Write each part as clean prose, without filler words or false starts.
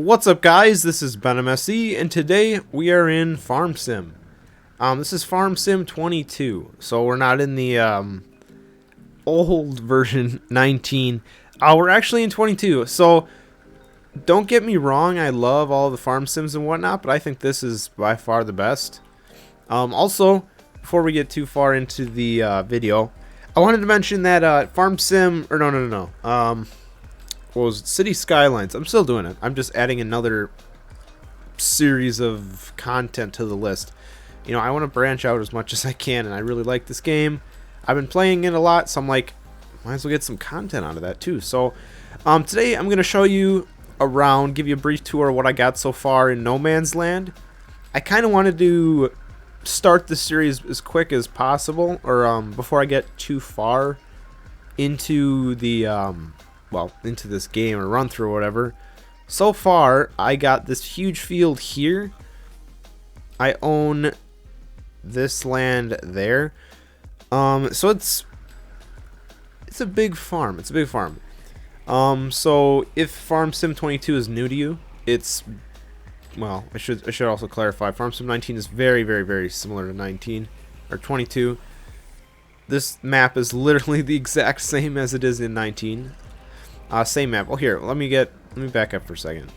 What's up, guys? This is BenMSE, and today we are in Farm Sim. This is Farm Sim 22, so we're not in the old version 19. We're actually in 22. So don't get me wrong, I love all the Farm Sims and whatnot, but I think this is by far the best. Also, before we get too far into the video, I wanted to mention that Farm Sim, or no. What was it? City Skylines. I'm still doing it. I'm just adding another series of content to the list. You know, I want to branch out as much as I can, and I really like this game. I've been playing it a lot, so I'm like, might as well get some content out of that too. So today I'm going to show you around, give you a brief tour of what I got so far in No Man's Land. I kind of wanted to start the series as quick as possible, or before I get too far into the into this game or run through or whatever. So far, I got this huge field here. I own this land there. So it's a big farm. It's a big farm. So if Farm Sim 22 is new to you, it's, well, I should also clarify. Farm Sim 19 is very similar to 19 or 22. This map is literally the exact same as it is in 19. Same map. Oh, here, let me back up for a second.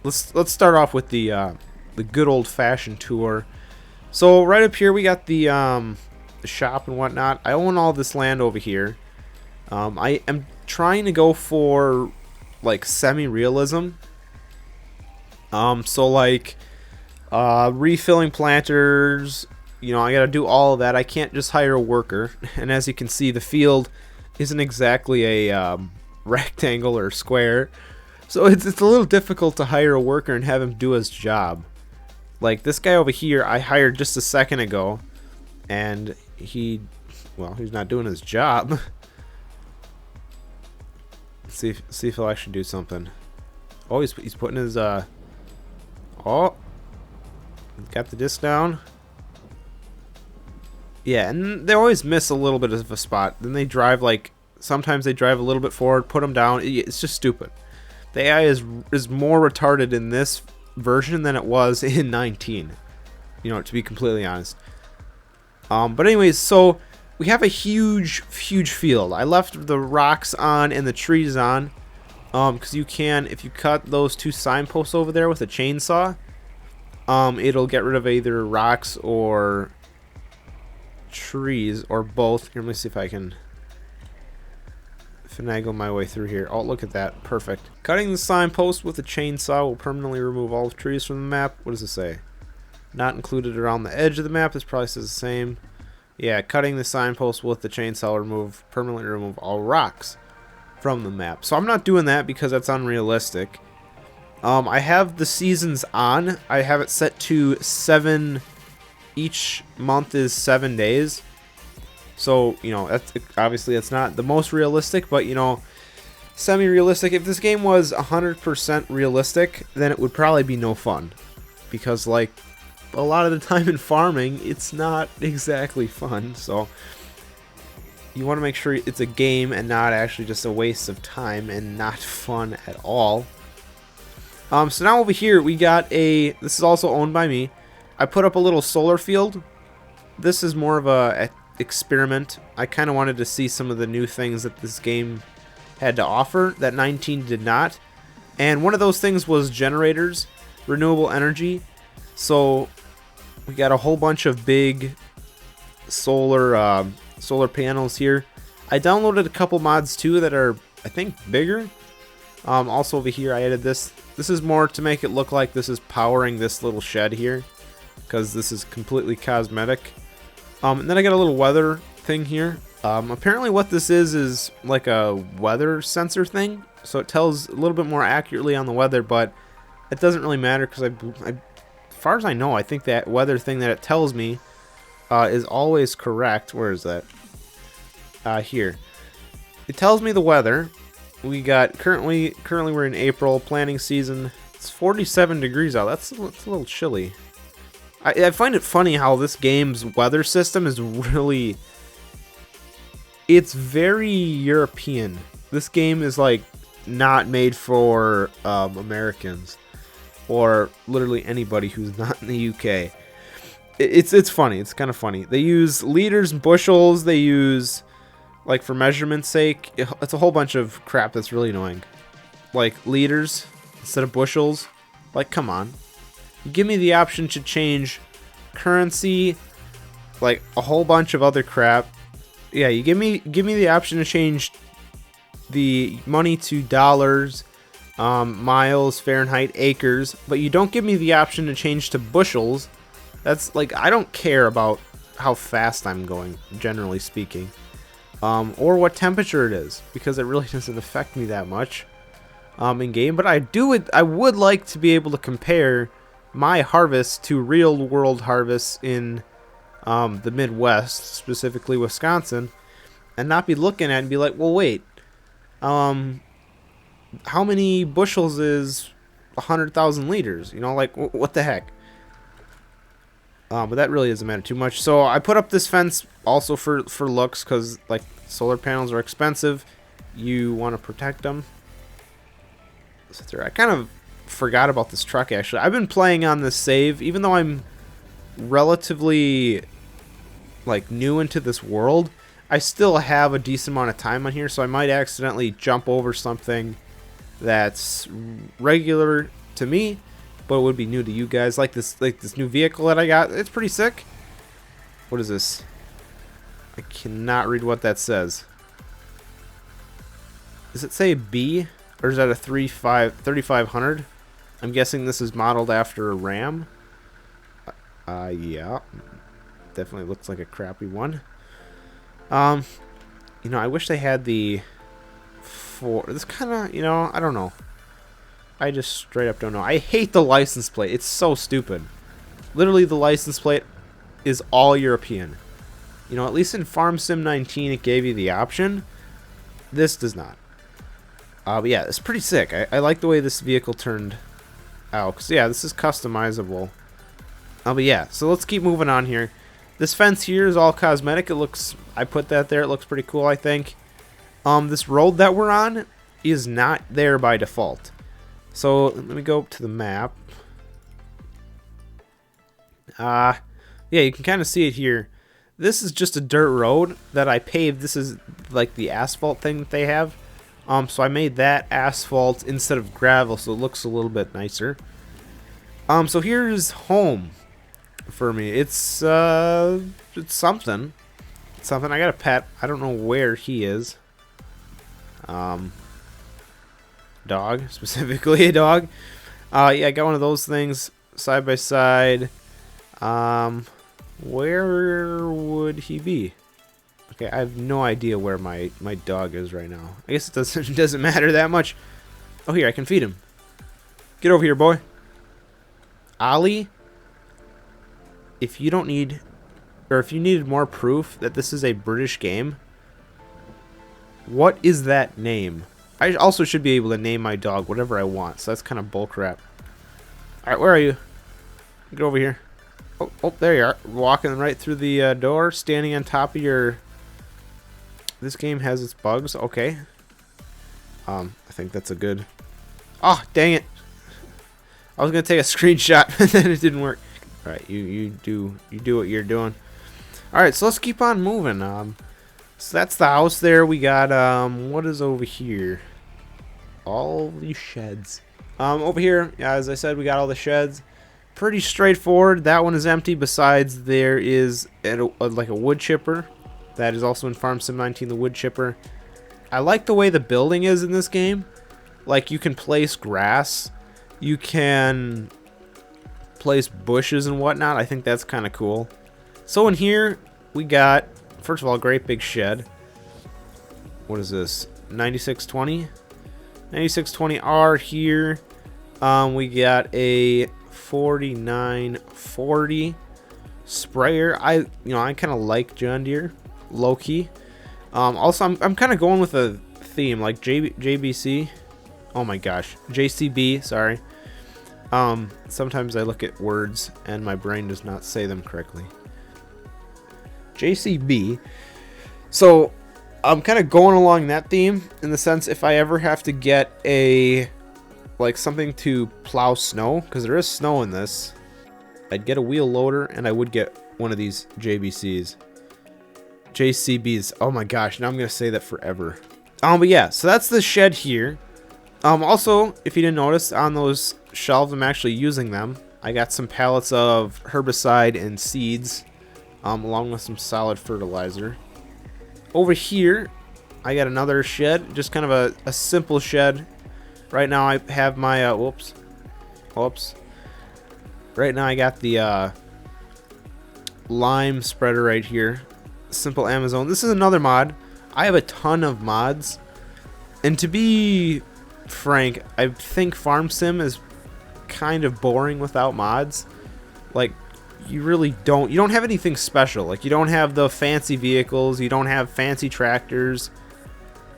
Let's start off with the good old-fashioned tour. So right up here we got the shop and whatnot. I own all this land over here. I am trying to go for like semi-realism. So like refilling planters. You know, I gotta do all of that. I can't just hire a worker. And as you can see, the field isn't exactly a rectangle or square, so it's a little difficult to hire a worker and have him do his job. Like this guy over here, I hired just a second ago, and he's not doing his job. see if he'll actually do something. Oh, he's putting his oh, got the disc down. Yeah, and they always miss a little bit of a spot. Then they drive, like, sometimes they drive a little bit forward, put them down. It's just stupid. The AI is more retarded in this version than it was in 19. You know, to be completely honest. But anyways, so we have a huge field. I left the rocks on and the trees on. Because you can, if you cut those two signposts over there with a chainsaw, it'll get rid of either rocks or trees, or both. Here, let me see if I can finagle my way through here. Oh, look at that. Perfect. Cutting the signpost with a chainsaw will permanently remove all the trees from the map. What does it say? Not included around the edge of the map. This probably says the same. Yeah, cutting the signpost with the chainsaw will permanently remove all rocks from the map. So I'm not doing that because that's unrealistic. I have the seasons on. I have it set to 7. Each month is 7 days, so you know that's obviously it's not the most realistic, but you know, semi-realistic. If this game was 100% realistic, then it would probably be no fun, because like a lot of the time in farming, it's not exactly fun. So you want to make sure it's a game and not actually just a waste of time and not fun at all. So now over here we got this is also owned by me. I put up a little solar field. This is more of a experiment. I kind of wanted to see some of the new things that this game had to offer that 19 did not. And one of those things was generators, renewable energy. So we got a whole bunch of big solar panels here. I downloaded a couple mods too that are, I think, bigger. Also over here I added this. This is more to make it look like this is powering this little shed here, because this is completely cosmetic. And then I got a little weather thing here. Apparently what this is like a weather sensor thing, so it tells a little bit more accurately on the weather, but it doesn't really matter because as far as I know, I think that weather thing that it tells me is always correct. Where is that? Here. It tells me the weather. We got currently we're in April, planting season. It's 47 degrees out. That's a little chilly. I find it funny how this game's weather system is really... It's very European. This game is like not made for Americans or literally anybody who's not in the UK. It's funny. It's kind of funny. They use liters and bushels. They use, like, for measurement's sake, it's a whole bunch of crap that's really annoying. Like liters instead of bushels. Like, come on. Give me the option to change currency, like a whole bunch of other crap. Yeah, you give me the option to change the money to dollars, miles, Fahrenheit, acres, but you don't give me the option to change to bushels. That's like, I don't care about how fast I'm going, generally speaking, or what temperature it is, because it really doesn't affect me that much in game. But I would like to be able to compare my harvest to real world harvests in the Midwest, specifically Wisconsin, and not be looking at it and be like, well, wait, how many bushels is 100,000 liters? You know, like, what the heck? But that really doesn't matter too much. So I put up this fence also for looks, because, like, solar panels are expensive. You want to protect them. I kind of forgot about this truck, actually. I've been playing on this save, even though I'm relatively, like, new into this world. I still have a decent amount of time on here, so I might accidentally jump over something that's regular to me, but it would be new to you guys. Like this new vehicle that I got. It's pretty sick. What is this? I cannot read what that says. Does it say B, or is that a 3500? I'm guessing this is modeled after a Ram. Yeah, definitely looks like a crappy one. You know, I wish they had the this kind of, you know, I don't know. I just straight up don't know. I hate the license plate. It's so stupid. Literally, the license plate is all European. You know, at least in Farm Sim 19, it gave you the option. This does not. But yeah, it's pretty sick. I like the way this vehicle turned out. 'Cause yeah, this is customizable. But yeah, so let's keep moving on here. This fence here is all cosmetic. It looks, I put that there. It looks pretty cool, I think. This road that we're on is not there by default. So let me go up to the map. Yeah, you can kind of see it here. This is just a dirt road that I paved. This is like the asphalt thing that they have. So I made that asphalt instead of gravel, so it looks a little bit nicer. So here's home for me. It's something. It's something. I got a pet. I don't know where he is. Dog, specifically a dog. Yeah, I got one of those things side by side. Where would he be? Okay, I have no idea where my dog is right now. I guess it doesn't matter that much. Oh, here, I can feed him. Get over here, boy. Ollie, if you don't need, or if you needed more proof that this is a British game, what is that name? I also should be able to name my dog whatever I want, so that's kind of bullcrap. Alright, where are you? Get over here. Oh, there you are. Walking right through the door, standing on top of your... This game has its bugs. Okay. I think that's a good... Oh, dang it. I was going to take a screenshot, and then it didn't work. Alright, you do what you're doing. Alright, so let's keep on moving. So that's the house there. We got, what is over here? All these sheds. Over here, yeah, as I said, we got all the sheds. Pretty straightforward. That one is empty. Besides, there is like a wood chipper. That is also in Farm Sim 19, the wood chipper. I like the way the building is in this game. Like, you can place grass. You can place bushes and whatnot. I think that's kind of cool. So in here, we got, first of all, a great big shed. What is this? 9620? 9620R here. We got a 4940 sprayer. I kind of like John Deere, low key. Also, I'm kind of going with a theme like JBC. Oh my gosh, JCB. Sorry. Sometimes I look at words and my brain does not say them correctly. JCB. So I'm kind of going along that theme in the sense if I ever have to get a like something to plow snow, because there is snow in this, I'd get a wheel loader and I would get one of these JCBs. Oh my gosh, now I'm gonna say that forever. But yeah, so that's the shed here. Also, if you didn't notice, on those shelves, I'm actually using them. I got some pallets of herbicide and seeds, along with some solid fertilizer. Over here, I got another shed, just kind of a simple shed. Right now, I have my whoops. Right now, I got the lime spreader right here. Simple Amazon. This is another mod. I have a ton of mods, and to be frank, I think Farm Sim is kind of boring without mods. Like, you don't have anything special. Like, you don't have the fancy vehicles, you don't have fancy tractors.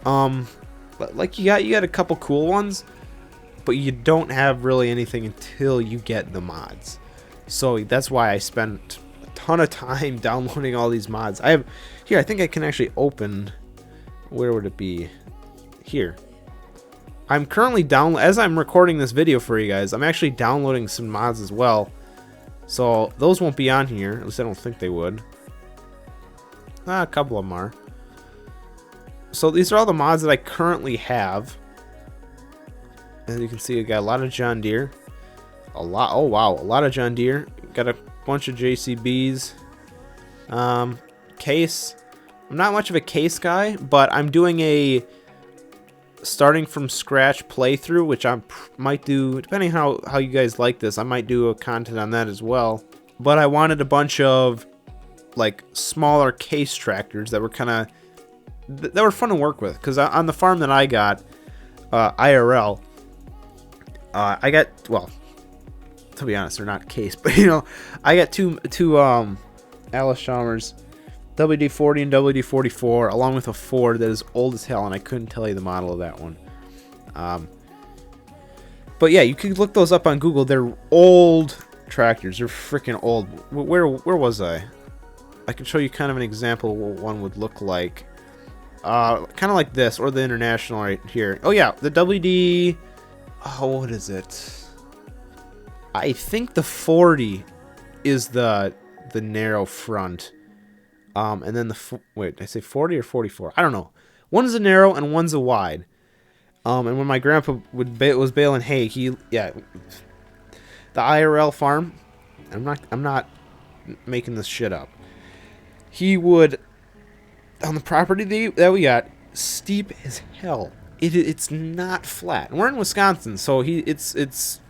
But like you got a couple cool ones, but you don't have really anything until you get the mods. So that's why I spent a ton of time downloading all these mods. I think I can actually open, where would it be? Here. I'm currently as I'm recording this video for you guys, I'm actually downloading some mods as well. So those won't be on here, at least I don't think they would. A couple of them are. So these are all the mods that I currently have. As you can see, I got a lot of John Deere. Oh wow, a lot of John Deere. Got a bunch of JCBs. Case. I'm not much of a case guy, but I'm doing a starting from scratch playthrough, which I might do, depending how you guys like this, I might do a content on that as well. But I wanted a bunch of like smaller case tractors that were that were fun to work with, because on the farm that I got, IRL, I got, well, to be honest, they're not case, but you know, I got two Alice Chalmers WD-40 and WD-44, along with a Ford that is old as hell, and I couldn't tell you the model of that one. But yeah, you could look those up on Google. They're old tractors. They're freaking old. Where was I? I can show you kind of an example of what one would look like. Kind of like this, or the International right here. Oh yeah, the WD... Oh, what is it? I think the 40 is the narrow front. And then wait, did I say 40 or 44? I don't know. One's a narrow and one's a wide. And when my grandpa was baling hay, the IRL farm, I'm not making this shit up. He would, on the property that we got, steep as hell. It's not flat. And we're in Wisconsin, so it's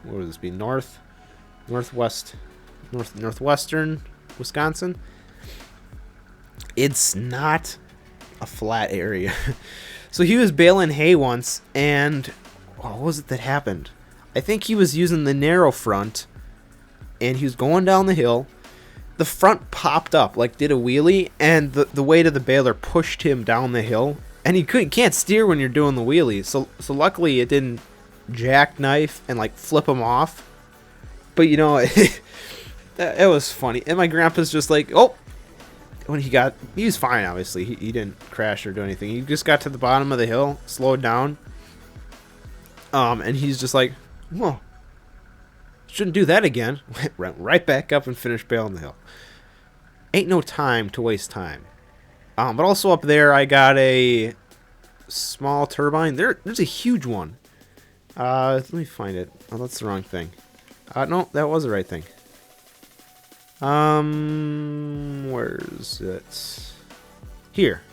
what would this be? Northwestern Wisconsin. It's not a flat area. So he was baling hay once, and what was it that happened? I think he was using the narrow front, and he was going down the hill. The front popped up, like did a wheelie, and the weight of the baler pushed him down the hill, and he can't steer when you're doing the wheelie. So luckily it didn't jackknife and like flip him off. But you know, it was funny. And my grandpa's just like, oh. When he was fine, obviously. He didn't crash or do anything. He just got to the bottom of the hill, slowed down. And he's just like, whoa, shouldn't do that again. Went right back up and finished baling the hill. Ain't no time to waste time. But also up there, I got a small turbine. There's a huge one. Let me find it. Oh, that's the wrong thing. No, that was the right thing. Where is it? Here.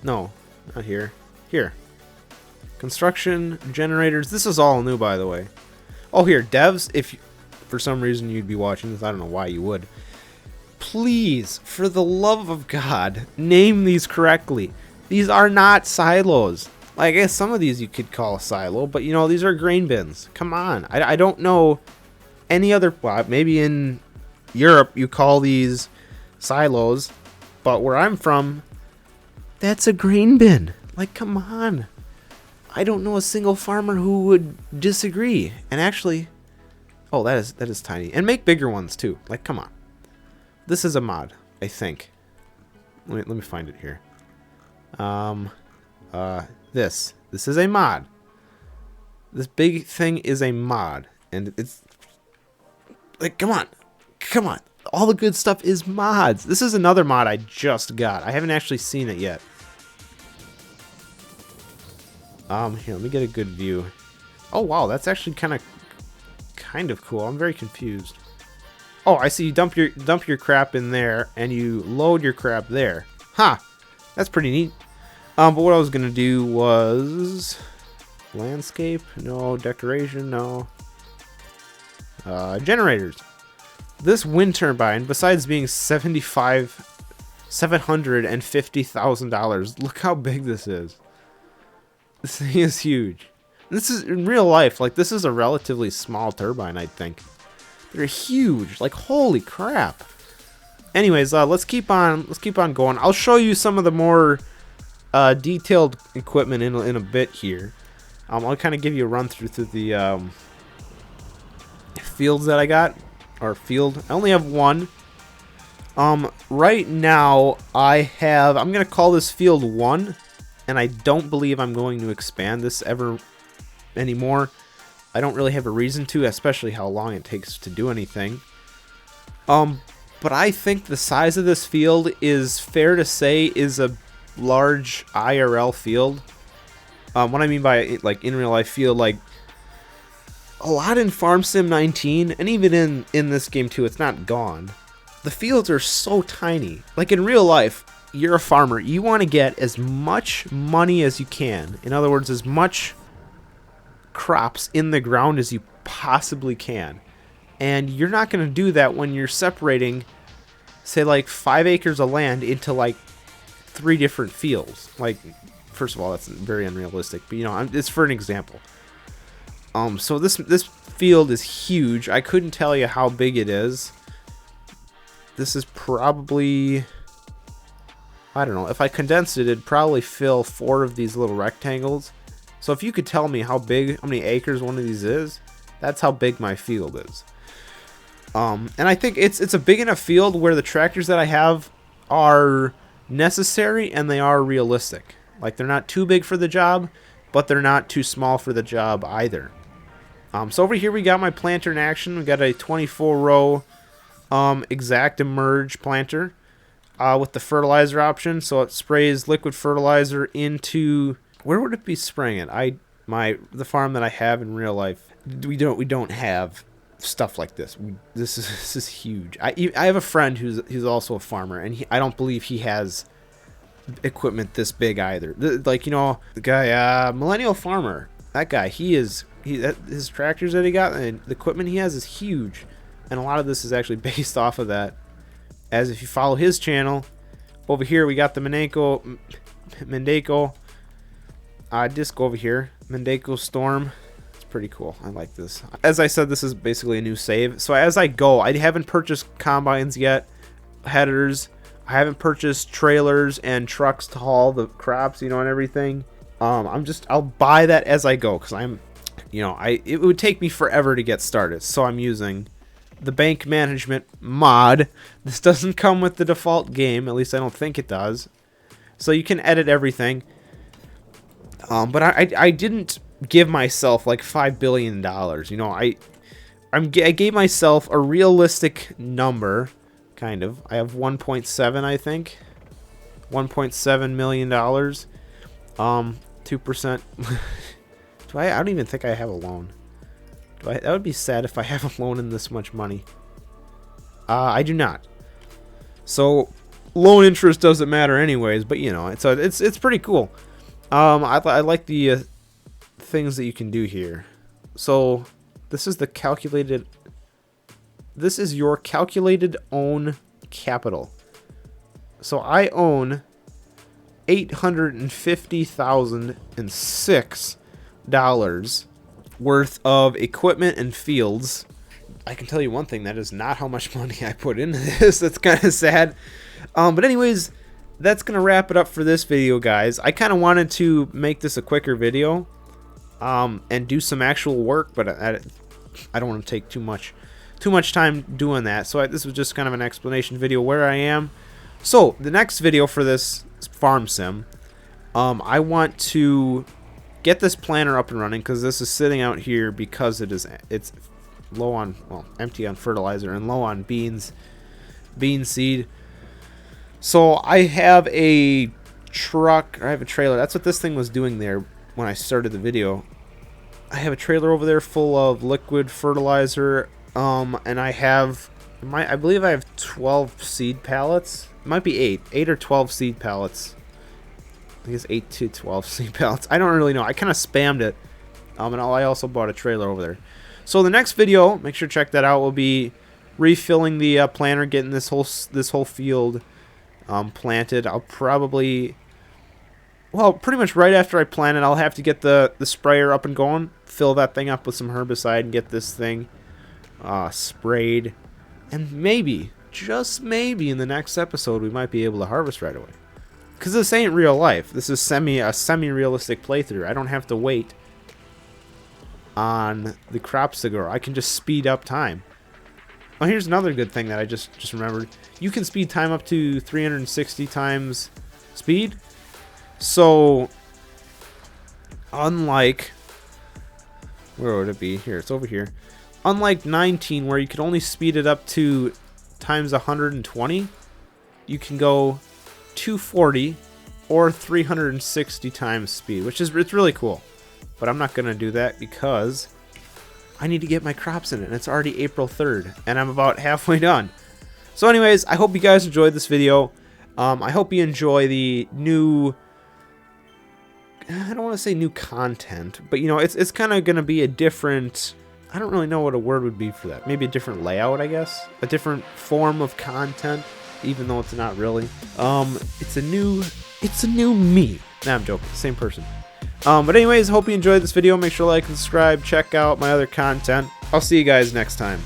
No, not here. Here. Construction, generators. This is all new, by the way. Oh, here. Devs, if for some reason you'd be watching this, I don't know why you would. Please, for the love of God, name these correctly. These are not silos. Like, I guess some of these you could call a silo, but, you know, these are grain bins. Come on. I don't know any other... Well, maybe in Europe you call these silos, but where I'm from, that's a grain bin. Like, come on. I don't know a single farmer who would disagree. And actually, oh, that is tiny. And make bigger ones too. Like, come on. This is a mod, I think. Let me find it here. This is a mod. This big thing is a mod, and it's like, come on. All the good stuff is mods. This is another mod I just got. I haven't actually seen it yet. Here, let me get a good view. Oh wow, that's actually kind of cool. I'm very confused. Oh, I see. You dump your crap in there, and you load your crap there. Huh. That's pretty neat. But what I was gonna do was landscape. No. Decoration. No. Generators. This wind turbine, besides being $750,000, look how big this is. This thing is huge. This is in real life. Like, this is a relatively small turbine, I think. They're huge. Like, holy crap. Anyways, let's keep on going. I'll show you some of the more detailed equipment in a bit here. I'll kind of give you a run through the fields that I got. Or field. I only have one. Right now I'm gonna call this field 1, and I don't believe I'm going to expand this ever anymore. I don't really have a reason to, especially how long it takes to do anything. But I think the size of this field is fair to say is a large IRL field. What I mean by like in real life field, like a lot in Farm Sim 19, and even in this game too, it's not gone. The fields are so tiny. Like in real life, you're a farmer. You want to get as much money as you can. In other words, as much crops in the ground as you possibly can. And you're not going to do that when you're separating, say, like 5 acres of land into like 3 different fields. Like, first of all, that's very unrealistic. But, you know, it's for an example. So this field is huge. I couldn't tell you how big it is. This is probably, I don't know, if I condensed it, it'd probably fill 4 of these little rectangles. So if you could tell me how many acres one of these is, that's how big my field is. And I think it's a big enough field where the tractors that I have are necessary and they are realistic. Like, they're not too big for the job, but they're not too small for the job either. So over here we got my planter in action. We got a 24-row Exact-Emerge planter with the fertilizer option. So it sprays liquid fertilizer into, where would it be spraying it? The farm that I have in real life, we don't have stuff like this. This is huge. I have a friend who's also a farmer, and I don't believe he has equipment this big either. Like, you know, the guy, Millennial Farmer, that guy, his tractors that he got and the equipment he has is huge, and a lot of this is actually based off of that. As if you follow his channel, over here we got the Mendeco disc over here, Mendeco Storm. It's pretty cool. I like this. As I said, this is basically a new save. So as I go, I haven't purchased combines yet, headers. I haven't purchased trailers and trucks to haul the crops, you know, and everything. I'll buy that as I go, because it would take me forever to get started. So I'm using the bank management mod. This doesn't come with the default game, at least I don't think it does. So you can edit everything. But I didn't give myself like $5 billion. You know, I gave myself a realistic number. Kind of. I have 1.7, I think. $1.7 million. 2%. I don't even think I have a loan. That would be sad if I have a loan in this much money. I do not. So loan interest doesn't matter anyways, but you know, it's pretty cool. I like the things that you can do here. So this is your calculated own capital. So I own $850,006 worth of equipment and fields. I can tell you one thing, that is not how much money I put into this. That's kind of sad. But anyways, that's going to wrap it up for this video, guys. I kind of wanted to make this a quicker video and do some actual work, but I don't want to take too much time doing that. So this was just kind of an explanation video where I am. So the next video for this farm sim I want to get this planter up and running because this is sitting out here because it's low on, well, empty on fertilizer and low on bean seed. So I have a truck, or I have a trailer. That's what this thing was doing there when I started the video. I have a trailer over there full of liquid fertilizer, and I believe I have 12 seed pallets. It might be 8 or 12 seed pallets. I guess 8 to 12 seed pallets. I don't really know. I kind of spammed it. And I also bought a trailer over there. So the next video, make sure to check that out, will be refilling the planter, getting this whole field planted. I'll probably, well, pretty much right after I plant it, I'll have to get the sprayer up and going, fill that thing up with some herbicide, and get this thing sprayed. And maybe, just maybe, in the next episode, we might be able to harvest right away. Because this ain't real life. This is a semi-realistic playthrough. I don't have to wait on the crops to grow. I can just speed up time. Oh, here's another good thing that I just remembered. You can speed time up to 360 times speed. So, unlike, where would it be? Here, it's over here. Unlike 19, where you could only speed it up to times 120, you can go 240 or 360 times speed, which is, it's really cool. But I'm not gonna do that because I need to get my crops in it, and it's already April 3rd, and I'm about halfway done. So anyways, I hope you guys enjoyed this video. I hope you enjoy the new, I don't want to say new content, but you know, it's kind of gonna be a different, I don't really know what a word would be for that. Maybe a different layout, I guess. A different form of content, even though it's not really. It's a new me. Nah, I'm joking. Same person. But anyways, hope you enjoyed this video. Make sure to like and subscribe. Check out my other content. I'll see you guys next time.